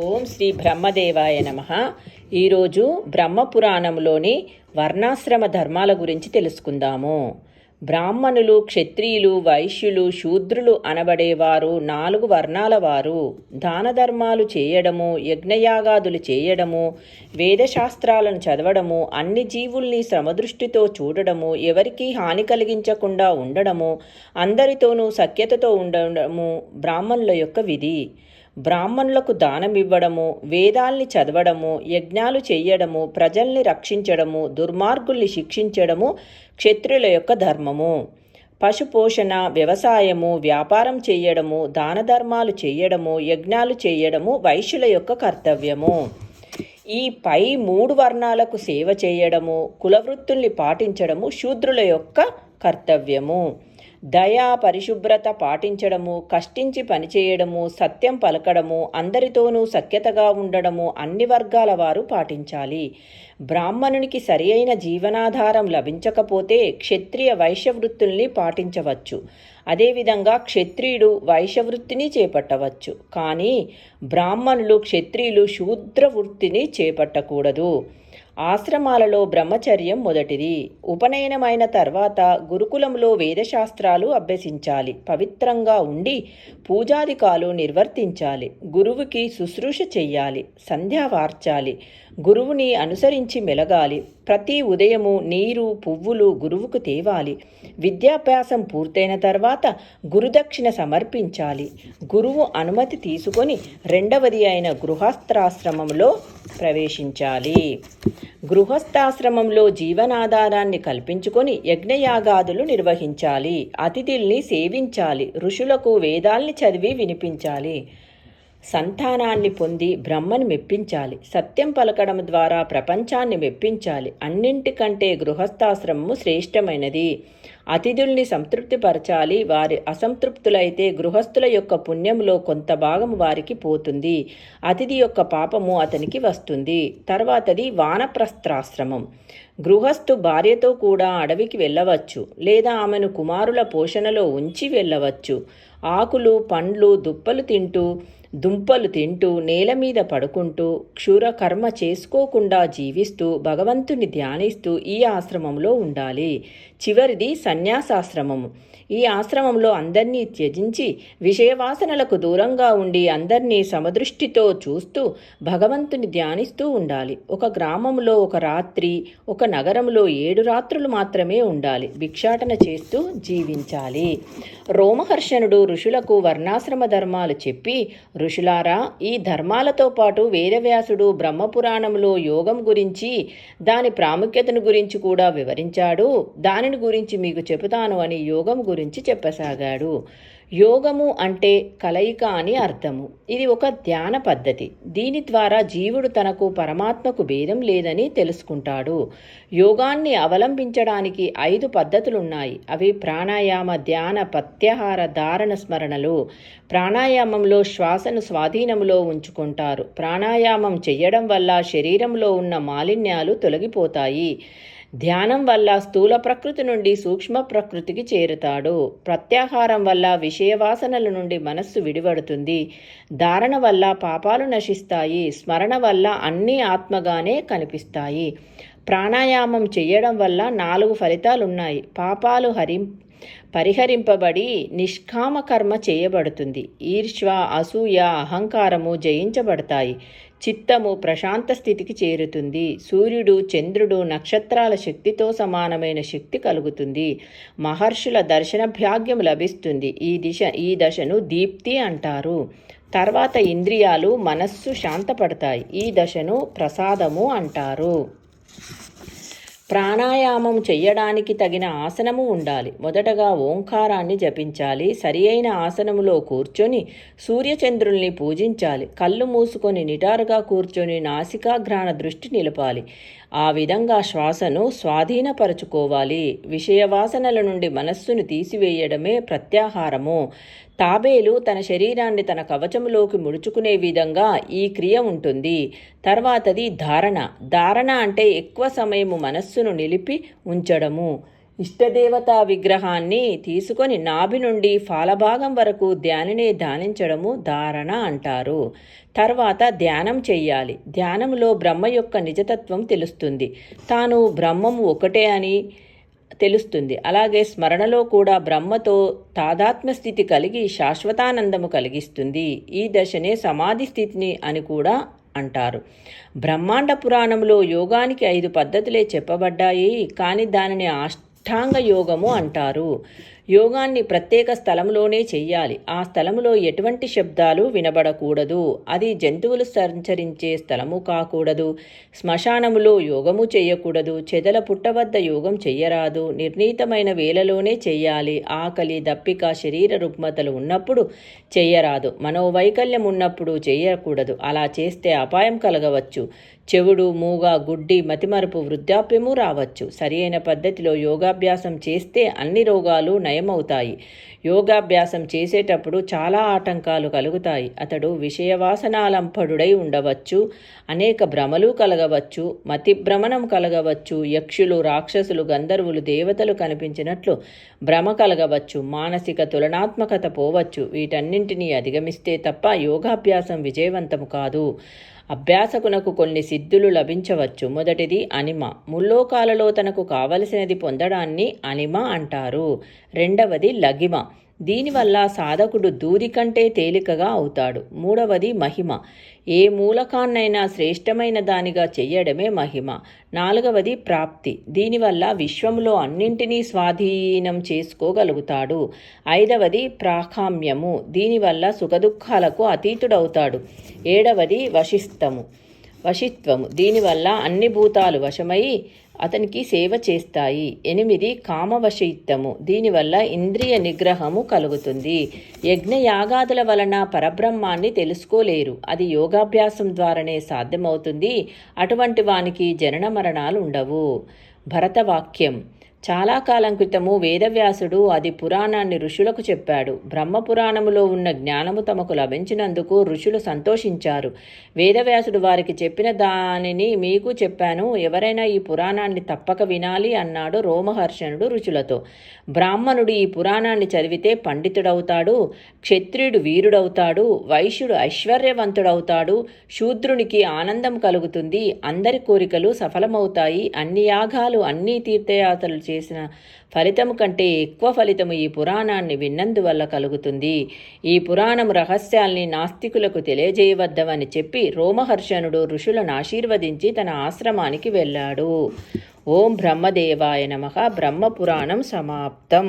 ఓం శ్రీ బ్రహ్మదేవాయ నమః. ఈరోజు బ్రహ్మపురాణంలోని వర్ణాశ్రమ ధర్మాల గురించి తెలుసుకుందాము. బ్రాహ్మణులు, క్షత్రియులు, వైశ్యులు, శూద్రులు అనబడేవారు 4 వర్ణాల వారు. దాన ధర్మాలు చేయడము, యజ్ఞయాగాదులు చేయడము, వేదశాస్త్రాలను చదవడము, అన్ని జీవుల్ని సమదృష్టితో చూడడము, ఎవరికీ హాని కలిగించకుండా ఉండడము, అందరితోనూ సఖ్యతతో ఉండడము బ్రాహ్మణుల యొక్క విధి. బ్రాహ్మణులకు దానం ఇవ్వడము, వేదాల్ని చదవడము, యజ్ఞాలు చెయ్యడము, ప్రజల్ని రక్షించడము, దుర్మార్గుల్ని శిక్షించడము క్షత్రియుల యొక్క ధర్మము. పశుపోషణ, వ్యవసాయము, వ్యాపారం చేయడము, దాన ధర్మాలు చేయడము, యజ్ఞాలు చేయడము వైశ్యుల యొక్క కర్తవ్యము. ఈ పై 3 వర్ణాలకు సేవ చేయడము, కులవృత్తుల్ని పాటించడము శూద్రుల యొక్క కర్తవ్యము. దయ, పరిశుభ్రత పాటించడము, కష్టించి పనిచేయడము, సత్యం పలకడము, అందరితోనూ సఖ్యతగా ఉండడము అన్ని వర్గాల వారు పాటించాలి. బ్రాహ్మణునికి సరి అయిన జీవనాధారం లభించకపోతే క్షత్రియ వైశ్యవృత్తుల్ని పాటించవచ్చు. అదేవిధంగా క్షత్రియుడు వైశ్యవృత్తిని చేపట్టవచ్చు. కానీ బ్రాహ్మణులు, క్షత్రియులు శూద్ర వృత్తిని చేపట్టకూడదు. ఆశ్రమాలలో బ్రహ్మచర్యం మొదటిది. ఉపనయనమైన తర్వాత గురుకులంలో వేదశాస్త్రాలు అభ్యసించాలి. పవిత్రంగా ఉండి పూజాదికాలు నిర్వర్తించాలి. గురువుకి శుశ్రూష చెయ్యాలి. సంధ్య వార్చాలి. గురువుని అనుసరించి మెలగాలి. ప్రతి ఉదయము నీరు, పువ్వులు గురువుకు తేవాలి. విద్యాభ్యాసం పూర్తయిన తర్వాత గురుదక్షిణ సమర్పించాలి. గురువు అనుమతి తీసుకొని 2వది అయిన గృహస్థాశ్రమంలో ప్రవేశించాలి. గృహస్థాశ్రమంలో జీవనాధారాన్ని కల్పించుకొని యజ్ఞయాగాదులు నిర్వహించాలి. అతిథుల్ని సేవించాలి. ఋషులకు వేదాల్ని చదివి వినిపించాలి. సంతానాన్ని పొంది బ్రహ్మను మెప్పించాలి. సత్యం పలకడం ద్వారా ప్రపంచాన్ని మెప్పించాలి. అన్నింటికంటే గృహస్థాశ్రమము శ్రేష్టమైనది. అతిథుల్ని సంతృప్తిపరచాలి. వారి అసంతృప్తులైతే గృహస్థుల యొక్క పుణ్యంలో కొంత భాగం వారికి పోతుంది. అతిథి యొక్క పాపము అతనికి వస్తుంది. తర్వాతది వానప్రస్థాశ్రమం. గృహస్థు భార్యతో కూడా అడవికి వెళ్ళవచ్చు, లేదా ఆమెను కుమారుల పోషణలో ఉంచి వెళ్ళవచ్చు. ఆకులు, పండ్లు, దుంపలు తింటూ నేల మీద పడుకుంటూ క్షురకర్మ చేసుకోకుండా జీవిస్తూ భగవంతుని ధ్యానిస్తూ ఈ ఆశ్రమంలో ఉండాలి. చివరిది సన్యాసాశ్రమము. ఈ ఆశ్రమంలో అందరినీ త్యజించి విషయవాసనలకు దూరంగా ఉండి అందరినీ సమదృష్టితో చూస్తూ భగవంతుని ధ్యానిస్తూ ఉండాలి. ఒక గ్రామంలో 1 రాత్రి, ఒక నగరంలో 7 రాత్రులు మాత్రమే ఉండాలి. భిక్షాటన చేస్తూ జీవించాలి. రోమహర్షణుడు ఋషులకు వర్ణాశ్రమ ధర్మాలు చెప్పి, ఋషులారా, ఈ ధర్మాలతో పాటు వేదవ్యాసుడు బ్రహ్మపురాణంలో యోగం గురించి, దాని ప్రాముఖ్యతను గురించి కూడా వివరించాడు. దానిని గురించి మీకు చెబుతాను అని యోగం గురించి చెప్పసాగాడు. యోగము అంటే కలయిక అని అర్థము. ఇది ఒక ధ్యాన పద్ధతి. దీని ద్వారా జీవుడు తనకు పరమాత్మకు భేదం లేదని తెలుసుకుంటాడు. యోగాన్ని అవలంబించడానికి 5 పద్ధతులున్నాయి. అవి ప్రాణాయామ, ధ్యాన, ప్రత్యాహార, ధారణ, స్మరణలు. ప్రాణాయామంలో శ్వాసను స్వాధీనంలో ఉంచుకుంటారు. ప్రాణాయామం చెయ్యడం వల్ల శరీరంలో ఉన్న మాలిన్యాలు తొలగిపోతాయి. ధ్యానం వల్ల స్థూల ప్రకృతి నుండి సూక్ష్మ ప్రకృతికి చేరుతాడు. ప్రత్యాహారం వల్ల విషయవాసనల నుండి మనస్సు విడిపడుతుంది. ధారణ వల్ల పాపాలు నశిస్తాయి. స్మరణ వల్ల అన్నీ ఆత్మగానే కనిపిస్తాయి. ప్రాణాయామం చేయడం వల్ల 4 ఫలితాలున్నాయి. పాపాలు పరిహరింపబడి నిష్కామ కర్మ చేయబడుతుంది. ఈర్ష్వ, అసూయ, అహంకారము జయించబడతాయి. చిత్తము ప్రశాంత స్థితికి చేరుతుంది. సూర్యుడు, చంద్రుడు, నక్షత్రాల శక్తితో సమానమైన శక్తి కలుగుతుంది. మహర్షుల దర్శన భాగ్యం లభిస్తుంది. ఈ దశను దీప్తి అంటారు. తర్వాత ఇంద్రియాలు, మనస్సు శాంతపడతాయి. ఈ దశను ప్రసాదము అంటారు. ప్రాణాయామం చెయ్యడానికి తగిన ఆసనము ఉండాలి. మొదటగా ఓంకారాన్ని జపించాలి. సరి అయిన ఆసనములో కూర్చొని సూర్యచంద్రుల్ని పూజించాలి. కళ్ళు మూసుకొని నిటారుగా కూర్చొని నాసికాగ్రాణ దృష్టి నిలపాలి. ఆ విధంగా శ్వాసను స్వాధీనపరచుకోవాలి. విషయవాసనల నుండి మనస్సును తీసివేయడమే ప్రత్యాహారము. తాబేలు తన శరీరాన్ని తన కవచములోకి ముడుచుకునే విధంగా ఈ క్రియ ఉంటుంది. తర్వాతది ధారణ. ధారణ అంటే ఎక్కువ సమయము మనస్సును నిలిపి ఉంచడము. ఇష్టదేవతా విగ్రహాన్ని తీసుకొని నాభి నుండి ఫాలభాగం వరకు ధ్యానినే ధ్యానించడము ధారణ అంటారు. తర్వాత ధ్యానం చెయ్యాలి. ధ్యానంలో బ్రహ్మ యొక్క నిజతత్వం తెలుస్తుంది. తాను బ్రహ్మము ఒకటే అని తెలుస్తుంది. అలాగే స్మరణలో కూడా బ్రహ్మతో తాదాత్మ్య స్థితి కలిగి శాశ్వతానందము కలిగిస్తుంది. ఈ దశనే సమాధి స్థితిని అని కూడా అంటారు. బ్రహ్మాండ పురాణంలో యోగానికి 5 పద్ధతులే చెప్పబడ్డాయి, కానీ దానిని అష్టాంగ యోగము అంటారు. యోగాన్ని ప్రత్యేక స్థలంలోనే చెయ్యాలి. ఆ స్థలంలో ఎటువంటి శబ్దాలు వినబడకూడదు. అది జంతువులు సంచరించే స్థలము కాకూడదు. శ్మశానములో యోగము చెయ్యకూడదు. చెదల పుట్ట వద్ద యోగం చెయ్యరాదు. నిర్ణీతమైన వేళలోనే చెయ్యాలి. ఆకలి, దప్పిక, శరీర రుగ్మతలు ఉన్నప్పుడు చెయ్యరాదు. మనోవైకల్యం ఉన్నప్పుడు చెయ్యకూడదు. అలా చేస్తే అపాయం కలగవచ్చు. చెవుడు, మూగ, గుడ్డి, మతిమరుపు, వృద్ధాప్యము రావచ్చు. సరియైన పద్ధతిలో యోగాభ్యాసం చేస్తే అన్ని రోగాలు నయమవుతాయి. యోగాభ్యాసం చేసేటప్పుడు చాలా ఆటంకాలు కలుగుతాయి. అతడు విషయవాసనాలంపడుడై ఉండవచ్చు. అనేక భ్రమలు కలగవచ్చు. మతిభ్రమణం కలగవచ్చు. యక్షులు, రాక్షసులు, గంధర్వులు, దేవతలు కనిపించినట్లు భ్రమ కలగవచ్చు. మానసిక తులనాత్మకత పోవచ్చు. వీటన్నింటినీ అధిగమిస్తే తప్ప యోగాభ్యాసం విజయవంతము కాదు. అభ్యాసకునకు కొన్ని సిద్ధులు లభించవచ్చు. మొదటిది అనిమ. ముల్లోకాలలో తనకు కావలసినది పొందడాన్ని అనిమ అంటారు. రెండవది లగిమ. దీనివల్ల సాధకుడు దూది కంటే తేలికగా అవుతాడు. మూడవది మహిమ. ఏ మూలకాన్నైనా శ్రేష్టమైన దానిగా చెయ్యడమే మహిమ. నాలుగవది ప్రాప్తి. దీనివల్ల విశ్వంలో అన్నింటినీ స్వాధీనం చేసుకోగలుగుతాడు. ఐదవది ప్రాకామ్యము. దీనివల్ల సుఖదుఖాలకు అతీతుడవుతాడు. ఏడవది వశిత్వము. దీనివల్ల అన్ని భూతాలు వశమై అతనికి సేవ చేస్తాయి. 8 కామవశయిత్తము. దీనివల్ల ఇంద్రియ నిగ్రహము కలుగుతుంది. యజ్ఞయాగాదుల వలన పరబ్రహ్మాన్ని తెలుసుకోలేరు. అది యోగాభ్యాసం ద్వారానే సాధ్యమవుతుంది. అటువంటి వానికి జనన మరణాలు ఉండవు. భరతవాక్యం. చాలా కాలం క్రితము వేదవ్యాసుడు అది పురాణాన్ని ఋషులకు చెప్పాడు. బ్రహ్మపురాణములో ఉన్న జ్ఞానము తమకు లభించినందుకు ఋషులు సంతోషించారు. వేదవ్యాసుడు వారికి చెప్పిన దానిని మీకు చెప్పాను. ఎవరైనా ఈ పురాణాన్ని తప్పక వినాలి అన్నాడు రోమహర్షణుడు ఋషులతో. బ్రాహ్మణుడు ఈ పురాణాన్ని చదివితే పండితుడవుతాడు. క్షత్రియుడు వీరుడవుతాడు. వైశ్యుడు ఐశ్వర్యవంతుడవుతాడు. శూద్రునికి ఆనందం కలుగుతుంది. అందరి కోరికలు సఫలమవుతాయి. అన్ని యాగాలు, అన్ని తీర్థయాత్రలు చేసిన ఫలితము కంటే ఎక్కువ ఫలితము ఈ పురాణాన్ని విన్నందువల్ల కలుగుతుంది. ఈ పురాణం రహస్యాల్ని నాస్తికులకు తెలియజేయవద్దమని చెప్పి రోమహర్షణుడు ఋషులను ఆశీర్వదించి తన ఆశ్రమానికి వెళ్ళాడు. ఓం బ్రహ్మదేవాయ నమః. బ్రహ్మపురాణం సమాప్తం.